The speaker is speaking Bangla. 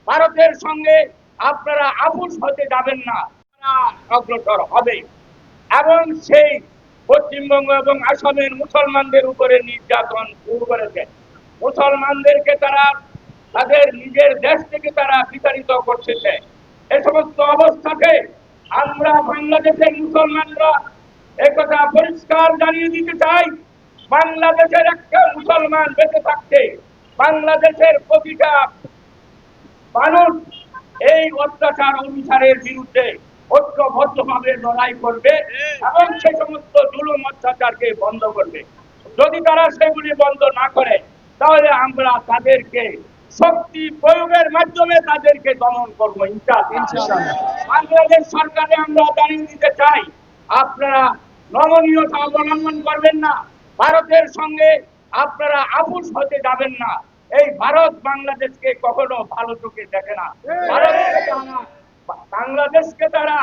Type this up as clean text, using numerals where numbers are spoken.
ভারতের সঙ্গে আপনারা আপোষ হতে যাবেন না, অগ্রসর হবে। এবং সেই পশ্চিমবঙ্গ এবং আসামের মুসলমানদের উপরে নির্যাতন শুরু করেছে। মুসলমানদেরকে তারা তাদের নিজের দেশ থেকে তারা বিতাড়িত করতেছে। এ সমস্ত অবস্থাতে আমরা বাংলাদেশের মুসলমানরা একথা পরিষ্কার জানিয়ে দিতে চাই, বাংলাদেশের একটা মুসলমান বেঁচে থাকতে বাংলাদেশের প্রতিটা মানুষ এই অত্যাচার অনুসারের বিরুদ্ধে ঐক্যবদ্ধভাবে লড়াই করবে এবং সে সমস্ত জুলুম অত্যাচারকে বন্ধ করবে। যদি তারা সেগুলি বন্ধ না করে তাহলে আমরা তাদেরকে শক্তি প্রয়োগের মাধ্যমে তাদেরকে দমন করবো ইনশাআল্লাহ। বাংলাদেশ সরকারে আমরা জানিয়ে দিতে চাই, আপনারা নমনীয়তা অবলম্বন করবেন না, ভারতের সঙ্গে আপনারা আপোষ হতে যাবেন না। এই ভারত বাংলাদেশকে কখনো ভালো চোখে দেখে না। ভারতকে তারা বাংলাদেশকে তারা